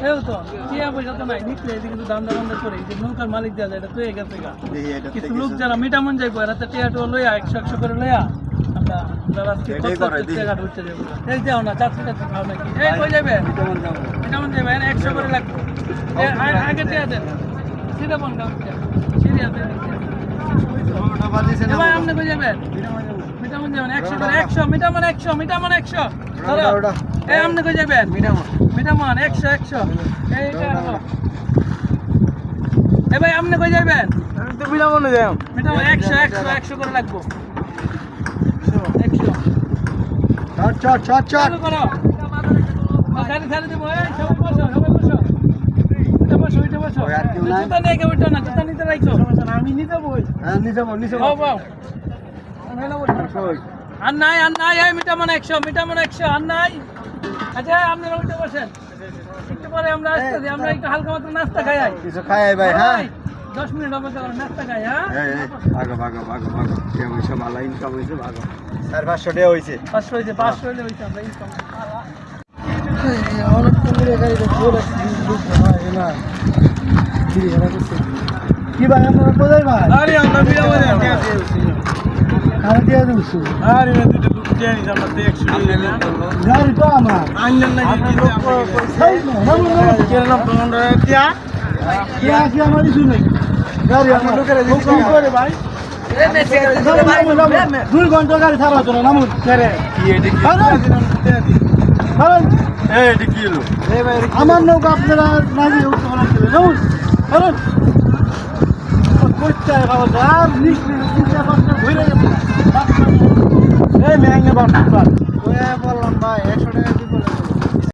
এই তো টিয়া পয়সা তো নাই নিচে এদিকে কিন্তু দাম দাম করে যে নৌকার মালিক দেওয়া যায় এটা তো গেছে গা কিছু লোক যারা মিটামন যাইবো এরা তো টিয়া টোয়া লইয়া 100 করে লইয়া আমরা টাকা ঢুকতে যাবো এই যাও না চারশো টাকা খাও নাকি এই কই যাবে মিটামন যাবে 100 করে লাগবে আগে টিয়া দেন সিধা বন গাম সিরিয়াস ভাই আপনি কই যাবেন মিটামন যাবেন 100 করে 100 মিটামন 100 ধরো এই আপনি কই যাবেন মিটামন 100 এইটা এ ভাই আপনি কই যাবেন আমি তো মিটামনে যাই মিটামন 100 করে লাগবো 100 চট করো গাড়ি ছাড়ে দেবো এই সবাই বসো এটা বসো জুতা নিয়ে কে উঠো না জুতা নিতে রাখছো আমি নিতে বই হ্যাঁ নিচে বাও বাও আর নাই এই মিটামন 100 আর নাই আচ্ছা আপনারা উঠে বসেন একটু পরে আমরা আসতেছি আমরা একটু হালকা মাত্র নাস্তা খাই কিছু খাই ভাই হ্যাঁ 10 মিনিট অপেক্ষা করো নাস্তা খাই হ্যাঁ ভাগো হইছে ভালো ইনকাম হইছে ভাগো 500 টাকা হইছে 500 হইলে হইছে আমরা ইনকাম অনেক কমিয়ে গাড়িতে জোরে লুক হয় না কি ভাই আমরা কোথায় ভাই আরে আমরা বিরামে আর দিয়ে দিছি আরে দুটো লুক দিয়ে নিছ আমরা 100 না গাড়ি তো আমার আইনের লাগি কি সেই না কেন তোমরা টিয়া কি আমার ইস্যু নাই গাড়ি আমার লোকের কম করে ভাই 2 ঘন্টা গাড়ি ছাড়া তো না নামুন করে কি এডি কি এই এডি কি হলো আমার নৌকা আপনারা নাজি উঠতে পারেন নামুন কারণ কোথায় বাবা আর নিচে পাঁচটা ঘুরে গেছে এই মেঙ্গে বাপ ওই বললাম ভাই 100 টাকা